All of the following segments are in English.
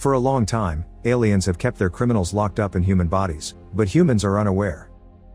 For a long time, aliens have kept their criminals locked up in human bodies, but humans are unaware.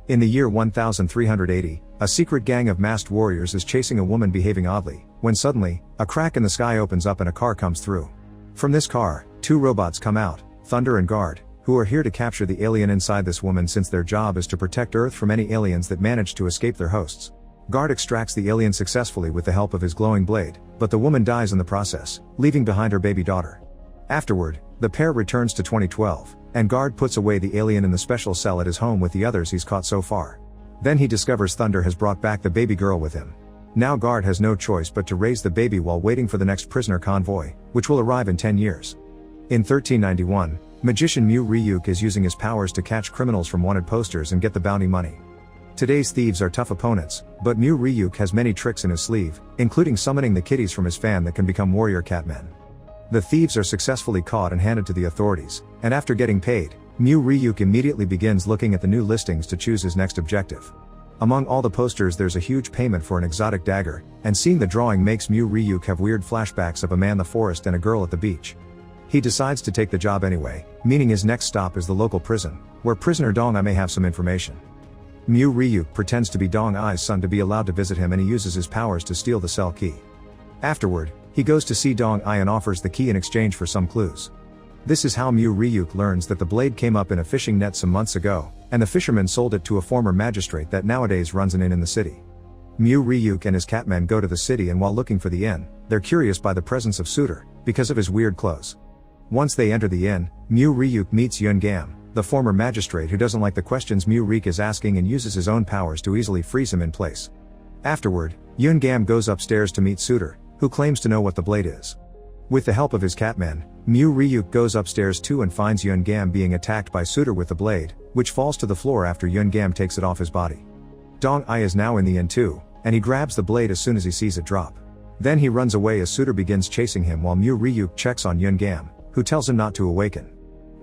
In the year 1380, a secret gang of masked warriors is chasing a woman behaving oddly, when suddenly, a crack in the sky opens up and a car comes through. From this car, two robots come out, Thunder and Guard, who are here to capture the alien inside this woman since their job is to protect Earth from any aliens that manage to escape their hosts. Guard extracts the alien successfully with the help of his glowing blade, but the woman dies in the process, leaving behind her baby daughter. Afterward, the pair returns to 2012, and Guard puts away the alien in the special cell at his home with the others he's caught so far. Then he discovers Thunder has brought back the baby girl with him. Now Guard has no choice but to raise the baby while waiting for the next prisoner convoy, which will arrive in 10 years. In 1391, magician Mu Ryuk is using his powers to catch criminals from wanted posters and get the bounty money. Today's thieves are tough opponents, but Mu Ryuk has many tricks in his sleeve, including summoning the kitties from his fan that can become warrior catmen. The thieves are successfully caught and handed to the authorities, and after getting paid, Mu Ryuk immediately begins looking at the new listings to choose his next objective. Among all the posters there's a huge payment for an exotic dagger, and seeing the drawing makes Mu Ryuk have weird flashbacks of a man in the forest and a girl at the beach. He decides to take the job anyway, meaning his next stop is the local prison, where prisoner Dong Ai may have some information. Mu Ryuk pretends to be Dong Ai's son to be allowed to visit him, and he uses his powers to steal the cell key. Afterward, he goes to see Dong Ai and offers the key in exchange for some clues. This is how Mu Ryuk learns that the blade came up in a fishing net some months ago, and the fisherman sold it to a former magistrate that nowadays runs an inn in the city. Mu Ryuk and his catmen go to the city, and while looking for the inn, they're curious by the presence of Suitor, because of his weird clothes. Once they enter the inn, Mu Ryuk meets Yun Gam, the former magistrate who doesn't like the questions Mu Ryuk is asking and uses his own powers to easily freeze him in place. Afterward, Yun Gam goes upstairs to meet Suitor, who claims to know what the blade is. With the help of his catmen, Mu Ryuk goes upstairs too and finds Yun Gam being attacked by Suitor with the blade, which falls to the floor after Yun Gam takes it off his body. Dong Ai is now in the inn too, and he grabs the blade as soon as he sees it drop. Then he runs away as Suitor begins chasing him while Mu Ryuk checks on Yun Gam, who tells him not to awaken.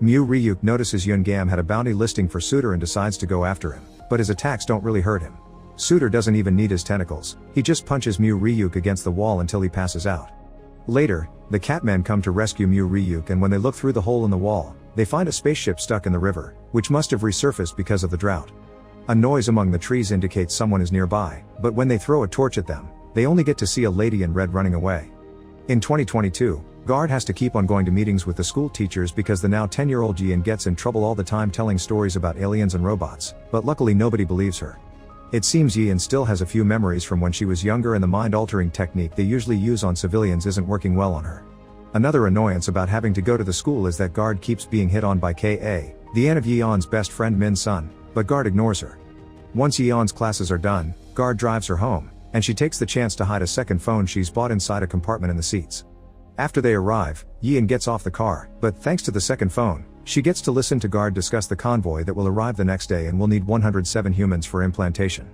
Mu Ryuk notices Yun Gam had a bounty listing for Suitor and decides to go after him, but his attacks don't really hurt him. Suitor doesn't even need his tentacles, he just punches Mu Ryuk against the wall until he passes out. Later, the catmen come to rescue Mu Ryuk, and when they look through the hole in the wall, they find a spaceship stuck in the river, which must have resurfaced because of the drought. A noise among the trees indicates someone is nearby, but when they throw a torch at them, they only get to see a lady in red running away. In 2022, Guard has to keep on going to meetings with the school teachers because the now 10-year-old Jian gets in trouble all the time telling stories about aliens and robots, but luckily nobody believes her. It seems Yian still has a few memories from when she was younger, and the mind-altering technique they usually use on civilians isn't working well on her. Another annoyance about having to go to the school is that Guard keeps being hit on by Ka, the aunt of Yeon's best friend Min's son, but Guard ignores her. Once Yeon's classes are done, Guard drives her home, and she takes the chance to hide a second phone she's bought inside a compartment in the seats. After they arrive, Yeon gets off the car, but thanks to the second phone, she gets to listen to Guard discuss the convoy that will arrive the next day and will need 107 humans for implantation.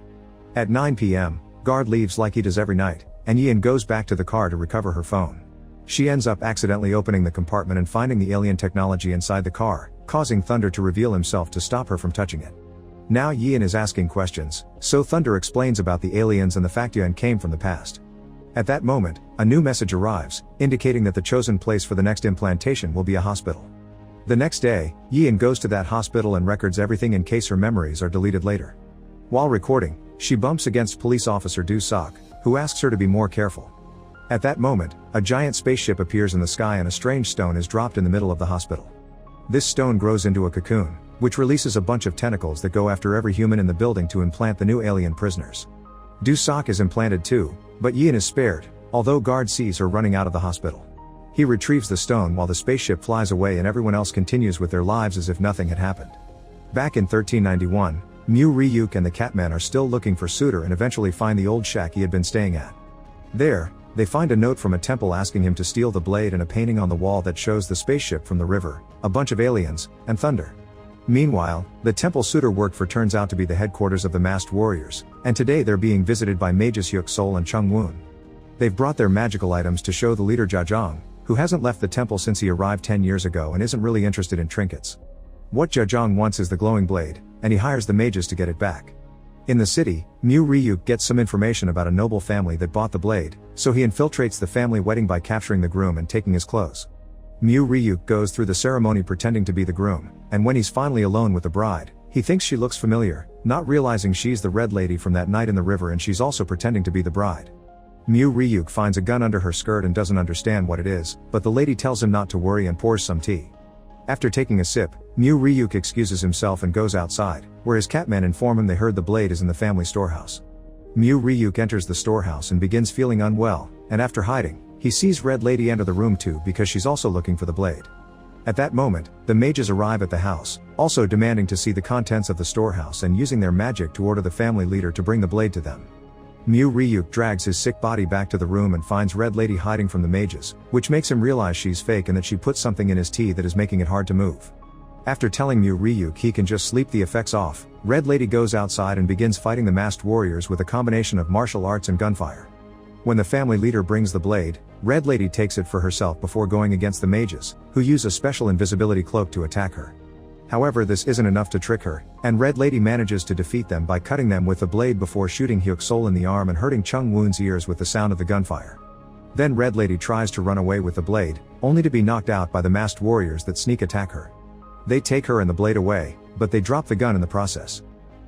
At 9 p.m., Guard leaves like he does every night, and Yeon goes back to the car to recover her phone. She ends up accidentally opening the compartment and finding the alien technology inside the car, causing Thunder to reveal himself to stop her from touching it. Now Yeon is asking questions, so Thunder explains about the aliens and the fact Yeon came from the past. At that moment, a new message arrives, indicating that the chosen place for the next implantation will be a hospital. The next day, Yeon goes to that hospital and records everything in case her memories are deleted later. While recording, she bumps against police officer Do Sok, who asks her to be more careful. At that moment, a giant spaceship appears in the sky and a strange stone is dropped in the middle of the hospital. This stone grows into a cocoon, which releases a bunch of tentacles that go after every human in the building to implant the new alien prisoners. Do Sok is implanted too, but Yeon is spared, although Guard sees her running out of the hospital. He retrieves the stone while the spaceship flies away and everyone else continues with their lives as if nothing had happened. Back in 1391, Mu Ryuk and the catmen are still looking for Suitor and eventually find the old shack he had been staying at. There, they find a note from a temple asking him to steal the blade and a painting on the wall that shows the spaceship from the river, a bunch of aliens, and Thunder. Meanwhile, the temple Suitor worked for turns out to be the headquarters of the masked warriors, and today they're being visited by mages Hyuk Sol and Chung Woon. They've brought their magical items to show the leader Jajong, who hasn't left the temple since he arrived 10 years ago and isn't really interested in trinkets. What Jajong wants is the glowing blade, and he hires the mages to get it back. In the city, Mu Ryuk gets some information about a noble family that bought the blade, so he infiltrates the family wedding by capturing the groom and taking his clothes. Ryuk goes through the ceremony pretending to be the groom, and when he's finally alone with the bride, he thinks she looks familiar, not realizing she's the red lady from that night in the river and she's also pretending to be the bride. Ryuk finds a gun under her skirt and doesn't understand what it is, but the lady tells him not to worry and pours some tea. After taking a sip, Ryuk excuses himself and goes outside, where his catmen inform him they heard the blade is in the family storehouse. Ryuk enters the storehouse and begins feeling unwell, and after hiding, he sees Red Lady enter the room too because she's also looking for the blade. At that moment, the mages arrive at the house, also demanding to see the contents of the storehouse and using their magic to order the family leader to bring the blade to them. Ryuk drags his sick body back to the room and finds Red Lady hiding from the mages, which makes him realize she's fake and that she put something in his tea that is making it hard to move. After telling Ryuk he can just sleep the effects off, Red Lady goes outside and begins fighting the masked warriors with a combination of martial arts and gunfire. When the family leader brings the blade, Red Lady takes it for herself before going against the mages, who use a special invisibility cloak to attack her. However, this isn't enough to trick her, and Red Lady manages to defeat them by cutting them with the blade before shooting Hyuk Sol in the arm and hurting Chung Woon's ears with the sound of the gunfire. Then Red Lady tries to run away with the blade, only to be knocked out by the masked warriors that sneak attack her. They take her and the blade away, but they drop the gun in the process.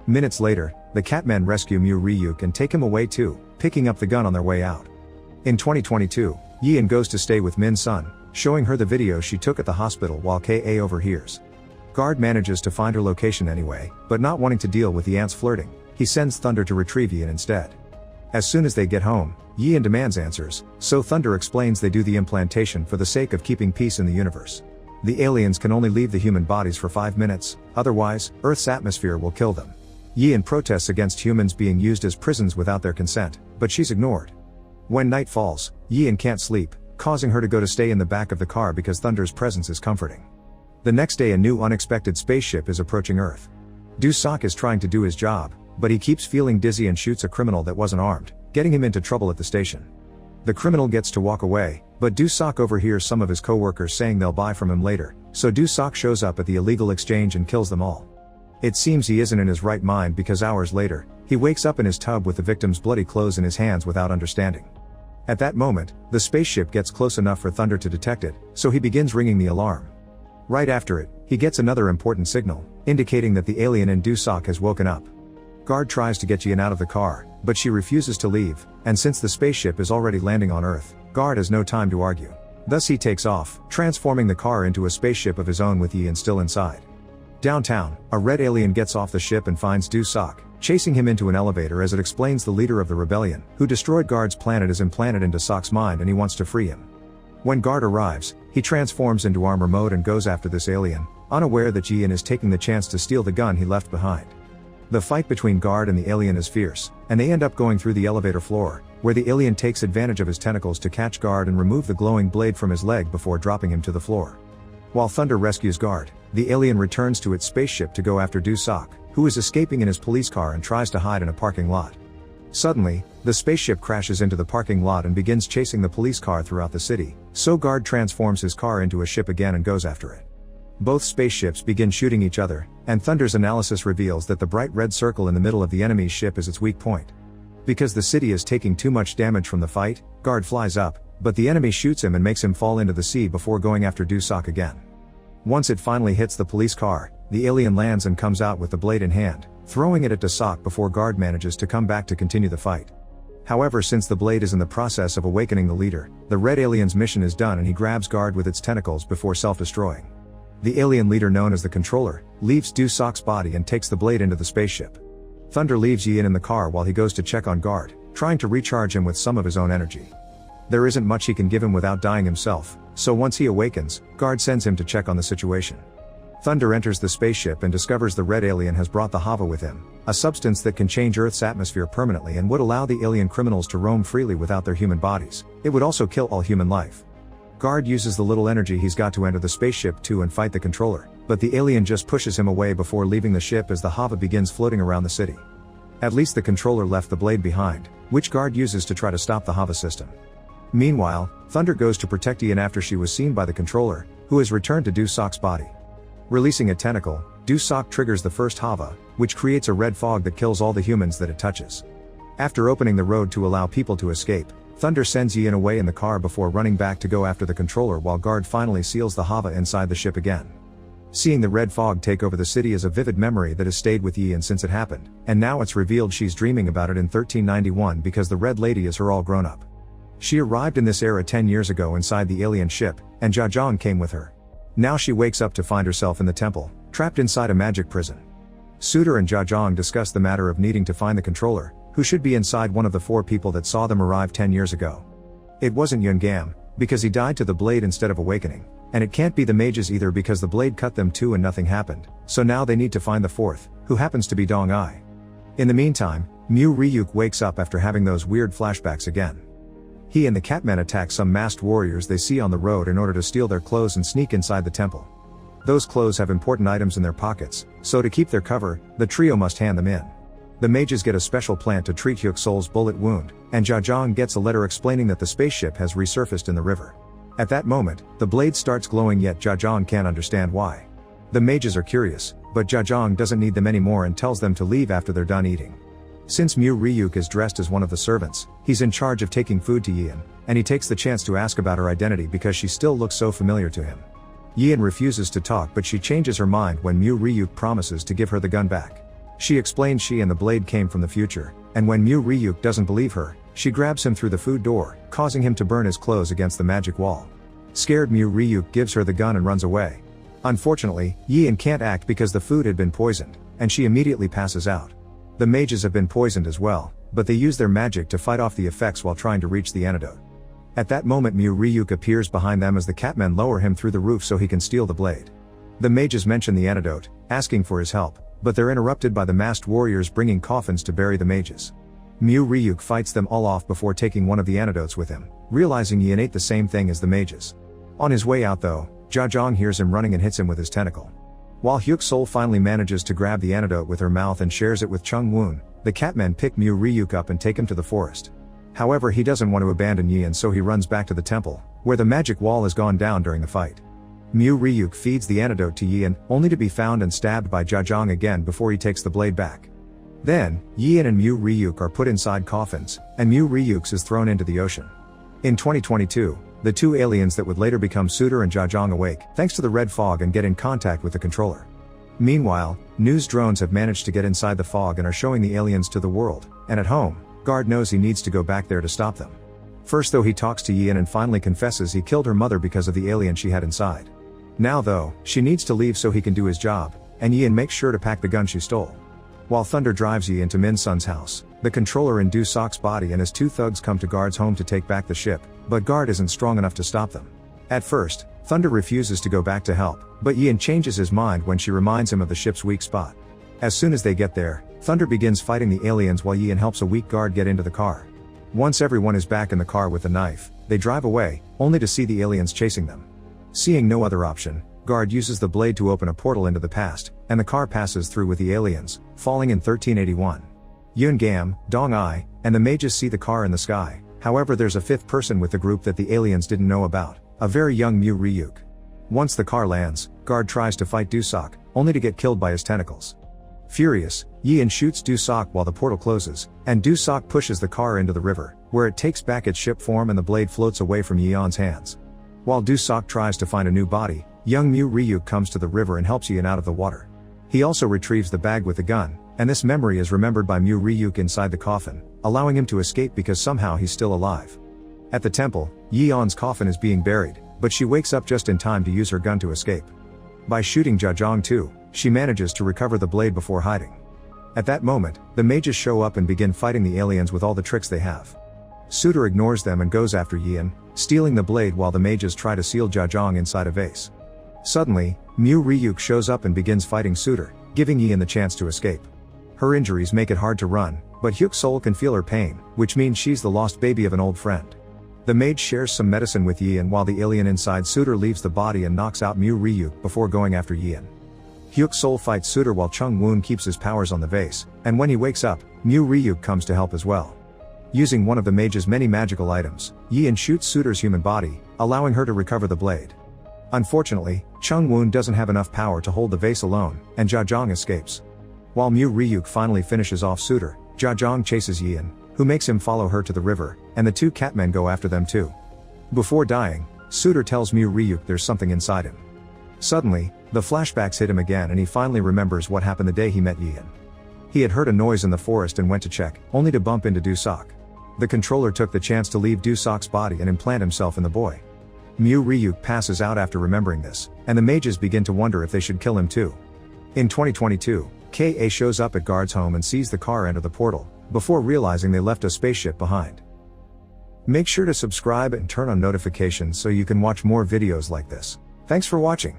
Minutes later, the Catmen rescue Ryuk and take him away too, picking up the gun on their way out. In 2022, Yeon goes to stay with Min Sun, showing her the video she took at the hospital while Ka overhears. Guard manages to find her location anyway, but not wanting to deal with the ants flirting, he sends Thunder to retrieve Yeon instead. As soon as they get home, Yeon demands answers, so Thunder explains they do the implantation for the sake of keeping peace in the universe. The aliens can only leave the human bodies for 5 minutes, otherwise, Earth's atmosphere will kill them. Yeon protests against humans being used as prisons without their consent, but she's ignored. When night falls, Yeon can't sleep, causing her to go to stay in the back of the car because Thunder's presence is comforting. The next day a new unexpected spaceship is approaching Earth. Do-Sok is trying to do his job, but he keeps feeling dizzy and shoots a criminal that wasn't armed, getting him into trouble at the station. The criminal gets to walk away, but Do-Sok overhears some of his co-workers saying they'll buy from him later, so Do-Sok shows up at the illegal exchange and kills them all. It seems he isn't in his right mind because hours later, he wakes up in his tub with the victim's bloody clothes in his hands without understanding. At that moment, the spaceship gets close enough for Thunder to detect it, so he begins ringing the alarm. Right after it, he gets another important signal, indicating that the alien in Do-Sok has woken up. Guard tries to get Yeon out of the car, but she refuses to leave, and since the spaceship is already landing on Earth, Guard has no time to argue. Thus he takes off, transforming the car into a spaceship of his own with Yeon still inside. Downtown, a red alien gets off the ship and finds Do-Sok, chasing him into an elevator as it explains the leader of the rebellion, who destroyed Guard's planet, is implanted into Sok's mind and he wants to free him. When Guard arrives, he transforms into armor mode and goes after this alien, unaware that Yeon is taking the chance to steal the gun he left behind. The fight between Guard and the alien is fierce, and they end up going through the elevator floor, where the alien takes advantage of his tentacles to catch Guard and remove the glowing blade from his leg before dropping him to the floor. While Thunder rescues Guard, the alien returns to its spaceship to go after Do-Sok, who is escaping in his police car and tries to hide in a parking lot. Suddenly, the spaceship crashes into the parking lot and begins chasing the police car throughout the city, so Guard transforms his car into a ship again and goes after it. Both spaceships begin shooting each other, and Thunder's analysis reveals that the bright red circle in the middle of the enemy's ship is its weak point. Because the city is taking too much damage from the fight, Guard flies up, but the enemy shoots him and makes him fall into the sea before going after Do-Sok again. Once it finally hits the police car, the alien lands and comes out with the blade in hand, throwing it at Do-Sok before Guard manages to come back to continue the fight. However, since the blade is in the process of awakening the leader, the red alien's mission is done and he grabs Guard with its tentacles before self-destroying. The alien leader, known as the Controller, leaves Do-Sok's body and takes the blade into the spaceship. Thunder leaves Yeon in the car while he goes to check on Guard, trying to recharge him with some of his own energy. There isn't much he can give him without dying himself, so once he awakens, Guard sends him to check on the situation. Thunder enters the spaceship and discovers the red alien has brought the Hava with him, a substance that can change Earth's atmosphere permanently and would allow the alien criminals to roam freely without their human bodies. It would also kill all human life. Guard uses the little energy he's got to enter the spaceship too and fight the Controller, but the alien just pushes him away before leaving the ship as the Hava begins floating around the city. At least the Controller left the blade behind, which Guard uses to try to stop the Hava system. Meanwhile, Thunder goes to protect Yeon after she was seen by the Controller, who has returned to Do-Sok's body. Releasing a tentacle, Do-Sok triggers the first Hava, which creates a red fog that kills all the humans that it touches. After opening the road to allow people to escape, Thunder sends Yian away in the car before running back to go after the controller while Guard finally seals the Hava inside the ship again. Seeing the red fog take over the city is a vivid memory that has stayed with Yian since it happened, and now it's revealed she's dreaming about it in 1391 because the Red Lady is her all grown up. She arrived in this era 10 years ago inside the alien ship, and Zhang came with her. Now she wakes up to find herself in the temple, trapped inside a magic prison. Suter and Zhang discuss the matter of needing to find the controller, who should be inside one of the 4 people that saw them arrive 10 years ago. It wasn't Yun Gam, because he died to the blade instead of awakening, and it can't be the mages either because the blade cut them too and nothing happened, so now they need to find the 4th, who happens to be Dong Ai. In the meantime, Mu Ryuk wakes up after having those weird flashbacks again. He and the Catmen attack some masked warriors they see on the road in order to steal their clothes and sneak inside the temple. Those clothes have important items in their pockets, so to keep their cover, the trio must hand them in. The mages get a special plant to treat Hyuk Sol's bullet wound, and Zhang gets a letter explaining that the spaceship has resurfaced in the river. At that moment, the blade starts glowing yet Zhang can't understand why. The mages are curious, but Zhang doesn't need them anymore and tells them to leave after they're done eating. Since Mu Ryuk is dressed as one of the servants, he's in charge of taking food to Yian, and he takes the chance to ask about her identity because she still looks so familiar to him. Yian refuses to talk but she changes her mind when Mu Ryuk promises to give her the gun back. She explains she and the blade came from the future, and when Mu Ryuk doesn't believe her, she grabs him through the food door, causing him to burn his clothes against the magic wall. Scared, Mu Ryuk gives her the gun and runs away. Unfortunately, Yian can't act because the food had been poisoned, and she immediately passes out. The mages have been poisoned as well, but they use their magic to fight off the effects while trying to reach the antidote. At that moment Mu Ryuk appears behind them as the Catmen lower him through the roof so he can steal the blade. The mages mention the antidote, asking for his help, but they're interrupted by the masked warriors bringing coffins to bury the mages. Mu Ryuk fights them all off before taking one of the antidotes with him, realizing Yian ate the same thing as the mages. On his way out though, Zhang hears him running and hits him with his tentacle. While Hyuk Sol finally manages to grab the antidote with her mouth and shares it with Chung Woon, the Catmen pick Mu Ryuk up and take him to the forest. However, he doesn't want to abandon Yian, so he runs back to the temple, where the magic wall has gone down during the fight. Mu Ryuk feeds the antidote to Yian, only to be found and stabbed by Zhang again before he takes the blade back. Then, Yian and Mu Ryuk are put inside coffins, and Mu Ryuk is thrown into the ocean. In 2022, the 2 aliens that would later become Suter and Zhang awake, thanks to the red fog, and get in contact with the controller. Meanwhile, news drones have managed to get inside the fog and are showing the aliens to the world, and at home, Guard knows he needs to go back there to stop them. First though, he talks to Yian and finally confesses he killed her mother because of the alien she had inside. Now though, she needs to leave so he can do his job, and Yian makes sure to pack the gun she stole. While Thunder drives Yian to Min Sun's house, the controller in Du Sok's body and his 2 thugs come to Guard's home to take back the ship, but Guard isn't strong enough to stop them. At first, Thunder refuses to go back to help, but Yian changes his mind when she reminds him of the ship's weak spot. As soon as they get there, Thunder begins fighting the aliens while Yian helps a weak Guard get into the car. Once everyone is back in the car with a knife, they drive away, only to see the aliens chasing them. Seeing no other option, Guard uses the blade to open a portal into the past, and the car passes through with the aliens, falling in 1381. Yun Gam, Dong Ai, and the mages see the car in the sky. However, there's a 5th person with the group that the aliens didn't know about, a very young Mu Ryuk. Once the car lands, Guard tries to fight Du Sok, only to get killed by his tentacles. Furious, Yian shoots Du Sok while the portal closes, and Du Sok pushes the car into the river, where it takes back its ship form and the blade floats away from Yian's hands. While Du Sok tries to find a new body, young Mu Ryuk comes to the river and helps Yian out of the water. He also retrieves the bag with the gun, and this memory is remembered by Mu Ryuk inside the coffin, allowing him to escape because somehow he's still alive. At the temple, Yian's coffin is being buried, but she wakes up just in time to use her gun to escape. By shooting Zhang too, she manages to recover the blade before hiding. At that moment, the mages show up and begin fighting the aliens with all the tricks they have. Suter ignores them and goes after Yian, stealing the blade while the mages try to seal Zhang inside a vase. Suddenly, Mu Ryuk shows up and begins fighting Suter, giving Yian the chance to escape. Her injuries make it hard to run, but Hyuk Sol can feel her pain, which means she's the lost baby of an old friend. The mage shares some medicine with Yian while the alien inside Suter leaves the body and knocks out Mu Ryuk before going after Yian. Hyuk Sol fights Suter while Chung Woon keeps his powers on the vase, and when he wakes up, Mu Ryuk comes to help as well. Using one of the mage's many magical items, Yian shoots Suter's human body, allowing her to recover the blade. Unfortunately, Chung Woon doesn't have enough power to hold the vase alone, and Zhang escapes. While Mu Ryuk finally finishes off Suter, Zhang chases Yian, who makes him follow her to the river, and the two catmen go after them too. Before dying, Suter tells Ryuk there's something inside him. Suddenly, the flashbacks hit him again and he finally remembers what happened the day he met Yin. He had heard a noise in the forest and went to check, only to bump into Dusok. The controller took the chance to leave Dusok's body and implant himself in the boy. Ryuk passes out after remembering this, and the mages begin to wonder if they should kill him too. In 2022, Ka shows up at Guard's home and sees the car enter the portal, before realizing they left a spaceship behind. Make sure to subscribe and turn on notifications so you can watch more videos like this. Thanks for watching.